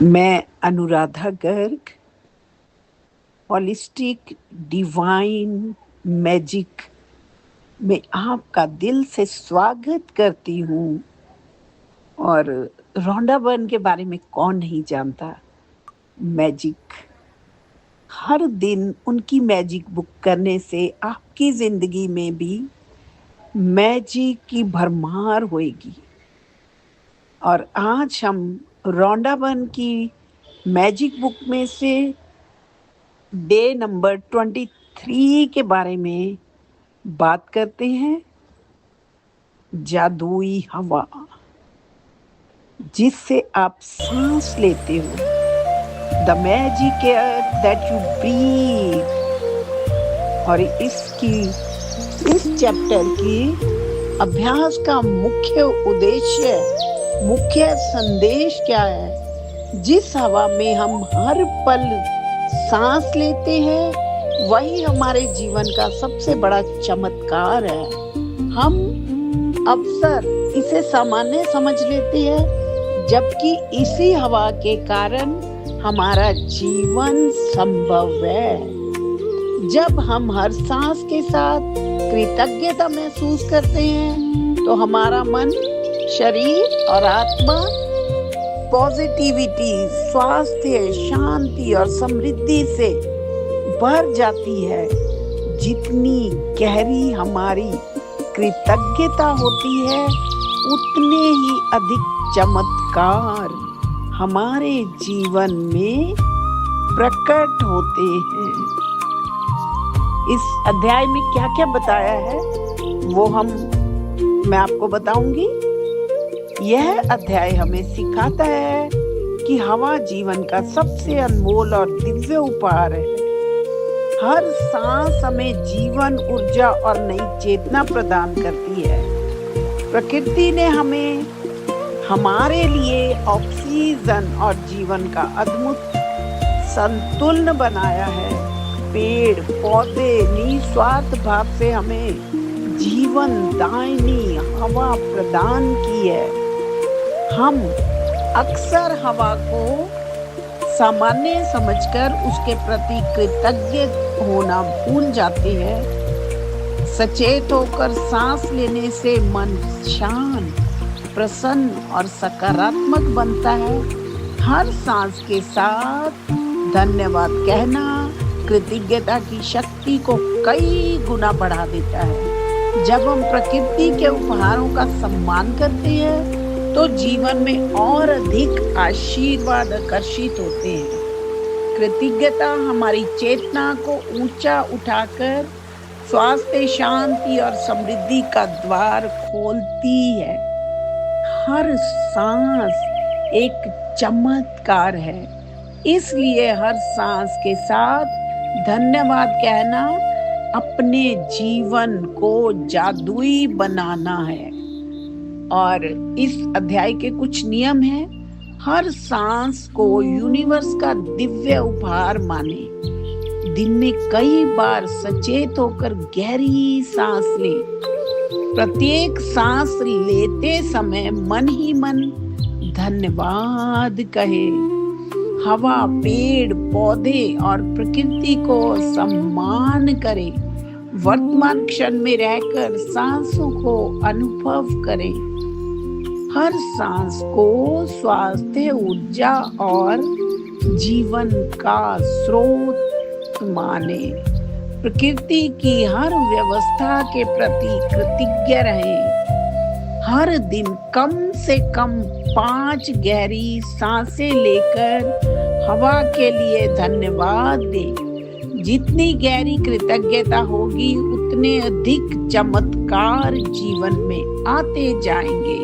मैं Anuradha Garg holistic divine magic में आपका दिल से स्वागत करती हूँ। और रोंडा बर्न के बारे में कौन नहीं जानता। मैजिक, हर दिन उनकी मैजिक बुक करने से आपकी जिंदगी में भी मैजिक की भरमार होएगी। और आज हम रोंडा बर्न की मैजिक बुक में से डे नंबर 23 के बारे में बात करते हैं। जादुई हवा जिससे आप सांस लेते हो, the magic air that you breathe. और इस चैप्टर की अभ्यास का मुख्य उद्देश्य, मुख्य संदेश क्या है? जिस हवा में हम हर पल सांस लेते हैं वही हमारे जीवन का सबसे बड़ा चमत्कार है। हम अक्सर इसे सामान्य समझ लेते हैं, जबकि इसी हवा के कारण हमारा जीवन संभव है। जब हम हर सांस के साथ कृतज्ञता महसूस करते हैं तो हमारा मन, शरीर और आत्मा पॉजिटिविटी, स्वास्थ्य, शांति और समृद्धि से भर जाती है। जितनी गहरी हमारी कृतज्ञता होती है, उतने ही अधिक चमत्कार हमारे जीवन में प्रकट होते हैं। इस अध्याय में क्या क्या बताया है वो मैं आपको बताऊंगी। यह अध्याय हमें सिखाता है कि हवा जीवन का सबसे अनमोल और दिव्य उपहार है। हर सांस हमें जीवन, ऊर्जा और नई चेतना प्रदान करती है। प्रकृति ने हमें हमारे लिए ऑक्सीजन और जीवन का अद्भुत संतुलन बनाया है। पेड़ पौधे निस्वार्थ भाव से हमें जीवन दायिनी हवा प्रदान की है। हम अक्सर हवा को सामान्य समझकर उसके प्रति कृतज्ञ होना भूल जाते हैं। सचेत होकर सांस लेने से मन शांत, प्रसन्न और सकारात्मक बनता है। हर सांस के साथ धन्यवाद कहना कृतज्ञता की शक्ति को कई गुना बढ़ा देता है। जब हम प्रकृति के उपहारों का सम्मान करते हैं तो जीवन में और अधिक आशीर्वाद आकर्षित होते हैं। कृतज्ञता हमारी चेतना को ऊंचा उठाकर स्वास्थ्य, शांति और समृद्धि का द्वार खोलती है। हर सांस एक चमत्कार है, इसलिए हर सांस के साथ धन्यवाद कहना अपने जीवन को जादुई बनाना है। और इस अध्याय के कुछ नियम हैं। हर सांस को यूनिवर्स का दिव्य उपहार माने। दिन में कई बार सचेत होकर गहरी सांस ले। प्रत्येक सांस लेते समय मन ही मन धन्यवाद कहे। हवा, पेड़ पौधे और प्रकृति को सम्मान करे। वर्तमान क्षण में रहकर सांसों को अनुभव करें। हर सांस को स्वास्थ्य, ऊर्जा और जीवन का स्रोत माने। प्रकृति की हर व्यवस्था के प्रति कृतज्ञ रहें। हर दिन कम से कम 5 गहरी सांसें लेकर हवा के लिए धन्यवाद दें। जितनी गहरी कृतज्ञता होगी, उतने अधिक चमत्कार जीवन में आते जाएंगे।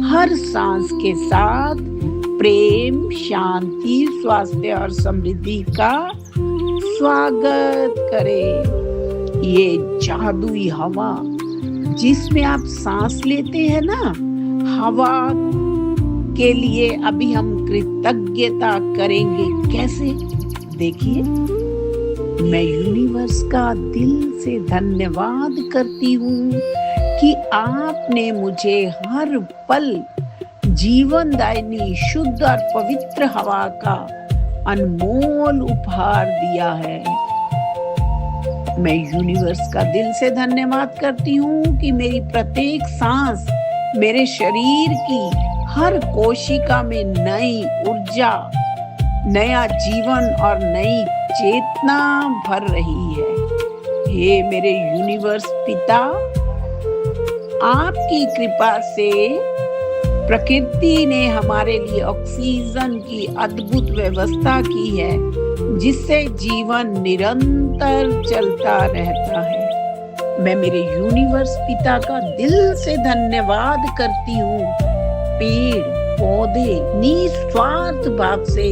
हर सांस के साथ प्रेम, शांति, स्वास्थ्य और समृद्धि का स्वागत करें। ये जादुई हवा जिसमें आप सांस लेते हैं ना, हवा के लिए अभी हम कृतज्ञता करेंगे। कैसे? देखिए, मैं यूनिवर्स का दिल से धन्यवाद करती हूँ कि आपने मुझे हर पल जीवन दायिनी शुद्ध और पवित्र हवा का अनमोल उपहार दिया है। मैं यूनिवर्स का दिल से धन्यवाद करती हूँ कि मेरी प्रत्येक सांस मेरे शरीर की हर कोशिका में नई ऊर्जा, नया जीवन और नई चेतना भर रही है। हे मेरे यूनिवर्स पिता, आपकी कृपा से प्रकृति ने हमारे लिए ऑक्सीजन की अद्भुत व्यवस्था की है, जिससे जीवन निरंतर चलता रहता है। मैं मेरे यूनिवर्स पिता का दिल से धन्यवाद करती हूँ। पेड़ पौधे निस्वार्थ भाव से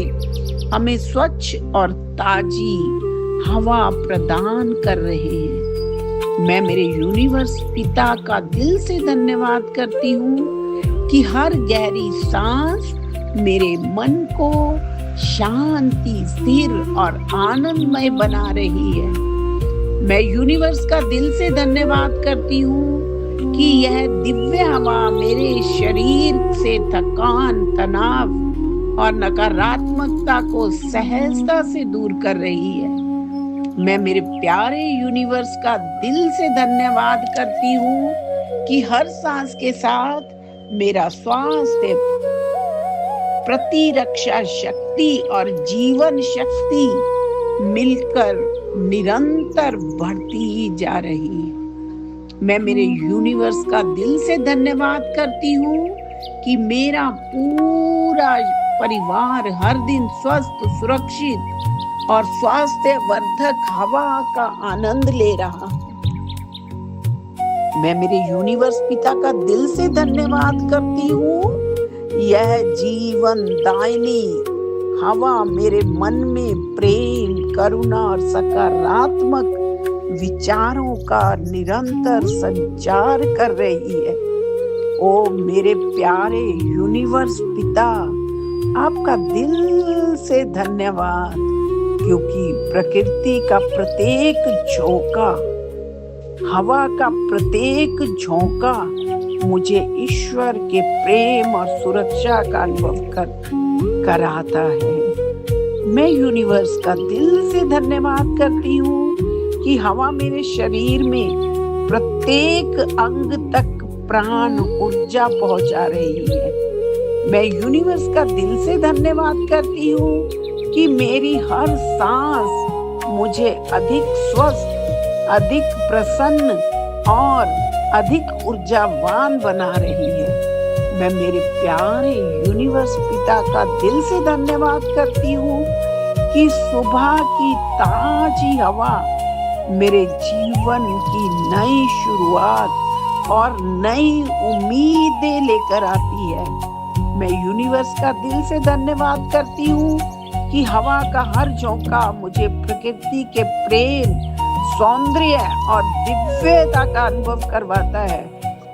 हमें स्वच्छ और ताजी हवा प्रदान कर रहे हैं। मैं मेरे यूनिवर्स पिता का दिल से धन्यवाद करती हूँ कि हर गहरी सांस मेरे मन को शांति, स्थिर और आनंदमय बना रही है। मैं यूनिवर्स का दिल से धन्यवाद करती हूँ कि यह दिव्य हवा मेरे शरीर से थकान, तनाव और नकारात्मकता को सहजता से दूर कर रही है। मैं मेरे प्यारे यूनिवर्स का दिल से धन्यवाद करती हूँ कि हर सांस के साथ मेरा स्वास्थ्य, प्रतिरक्षा शक्ति और जीवन शक्ति मिलकर निरंतर बढ़ती जा रही है। मैं मेरे यूनिवर्स का दिल से धन्यवाद करती हूँ कि मेरा पूरा परिवार हर दिन स्वस्थ, सुरक्षित और स्वास्थ्यवर्धक हवा का आनंद ले रहा है। मैं मेरे यूनिवर्स पिता का दिल से धन्यवाद करती हूँ। यह जीवन दायिनी हवा मेरे मन में प्रेम, करुणा और सकारात्मक विचारों का निरंतर संचार कर रही है। ओ मेरे प्यारे यूनिवर्स पिता, आपका दिल से धन्यवाद, क्योंकि प्रकृति का प्रत्येक झोंका, हवा का प्रत्येक झोंका मुझे ईश्वर के प्रेम और सुरक्षा का अनुभव कराता है। मैं यूनिवर्स का दिल से धन्यवाद करती हूँ कि हवा मेरे शरीर में प्रत्येक अंग तक प्राण ऊर्जा पहुंचा रही है। मैं यूनिवर्स का दिल से धन्यवाद करती हूँ कि मेरी हर सांस मुझे अधिक स्वस्थ, अधिक प्रसन्न और अधिक ऊर्जावान बना रही है। मैं मेरे प्यारे यूनिवर्स पिता का दिल से धन्यवाद करती हूँ कि सुबह की ताजी हवा मेरे जीवन की नई शुरुआत और नई उम्मीदें लेकर आती है। मैं यूनिवर्स का दिल से धन्यवाद करती हूँ कि हवा का हर झोंका मुझे प्रकृति के प्रेम, सौंदर्य और दिव्यता का अनुभव करवाता है।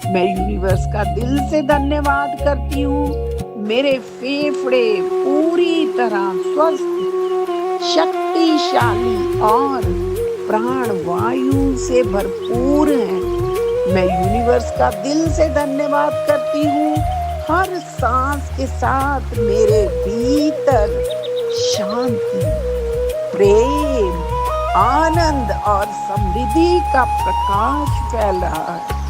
मैं यूनिवर्स का दिल से धन्यवाद करती हूँ। मेरे फेफड़े पूरी तरह स्वस्थ, शक्तिशाली और प्राण वायु से भरपूर हैं। मैं यूनिवर्स का दिल से धन्यवाद करती हूँ। हर सांस के साथ मेरे भीतर शांति, प्रेम, आनंद और समृद्धि का प्रकाश फैल रहा है।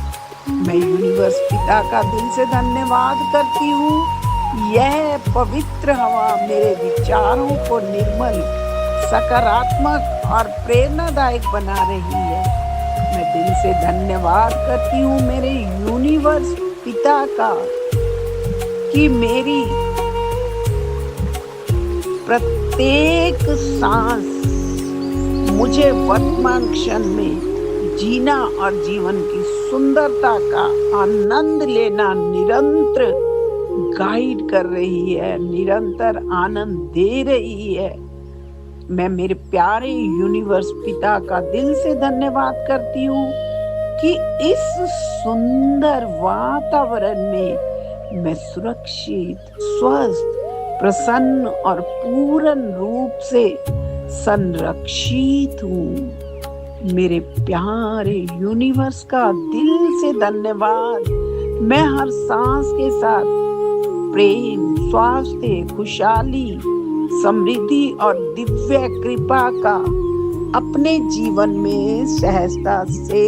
मैं यूनिवर्स पिता का दिल से धन्यवाद करती हूँ। यह पवित्र हवा मेरे विचारों को निर्मल, सकारात्मक और प्रेरणादायक बना रही है। मैं दिल से धन्यवाद करती हूँ मेरे यूनिवर्स पिता का कि मेरी प्रत्येक सांस मुझे वर्तमान क्षण में जीना और जीवन की सुंदरता का आनंद लेना निरंतर गाइड कर रही है, निरंतर आनंद दे रही है। मैं मेरे प्यारे यूनिवर्स पिता का दिल से धन्यवाद करती हूँ कि इस सुंदर वातावरण में मैं सुरक्षित, स्वस्थ, प्रसन्न और पूर्ण रूप से संरक्षित हूँ। मेरे प्यारे यूनिवर्स का दिल से धन्यवाद। मैं हर सांस के साथ प्रेम, स्वास्थ्य, खुशहाली, समृद्धि और दिव्य कृपा का अपने जीवन में सहजता से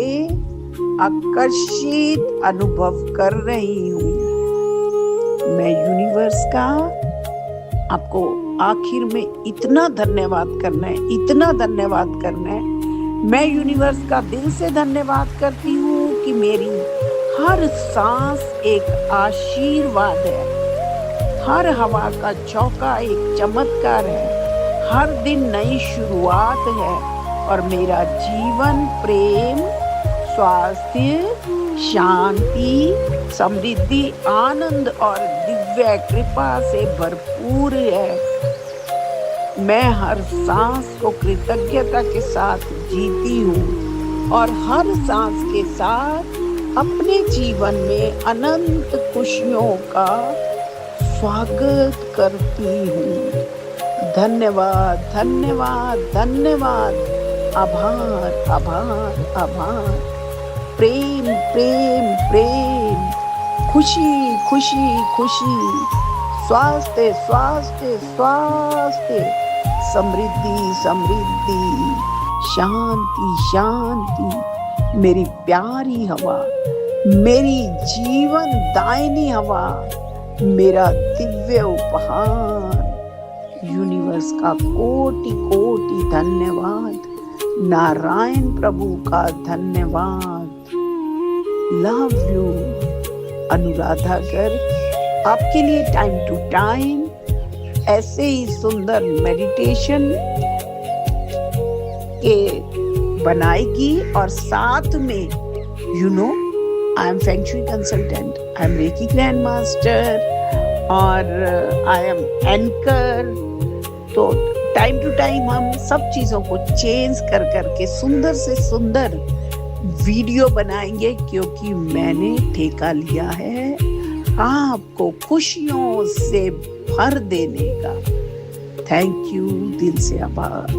आकर्षित अनुभव कर रही हूँ। मैं यूनिवर्स का आपको आखिर में इतना धन्यवाद करना है। मैं यूनिवर्स का दिल से धन्यवाद करती हूँ कि मेरी हर सांस एक आशीर्वाद है, हर हवा का झोंका एक चमत्कार है, हर दिन नई शुरुआत है और मेरा जीवन प्रेम, स्वास्थ्य, शांति, समृद्धि, आनंद और दिव्य कृपा से भरपूर है। मैं हर सांस को कृतज्ञता के साथ जीती हूँ और हर सांस के साथ अपने जीवन में अनंत खुशियों का स्वागत करती हूँ। धन्यवाद, धन्यवाद, धन्यवाद, आभार, आभार, आभार। प्रेम, प्रेम, प्रेम, खुशी, खुशी, खुशी, स्वास्थ्य, स्वास्थ्य, स्वास्थ्य, समृद्धि, समृद्धि, शांति, शांति। मेरी प्यारी हवा, मेरी जीवन दायिनी हवा, मेरा दिव्य उपहार। यूनिवर्स का कोटि कोटि धन्यवाद। नारायण प्रभु का धन्यवाद। Love you. अनुराधा गर्ग आपके लिए टाइम टू टाइम ऐसे ही सुंदर मेडिटेशन के बनाएगी और साथ में I am feng shui consultant, I am reiki grand master और आई एम एंकर। तो टाइम टू टाइम हम सब चीजों को चेंज कर करके सुंदर से सुंदर वीडियो बनाएंगे, क्योंकि मैंने ठेका लिया है आपको खुशियों से भर देने का। थैंक यू, दिल से आभार।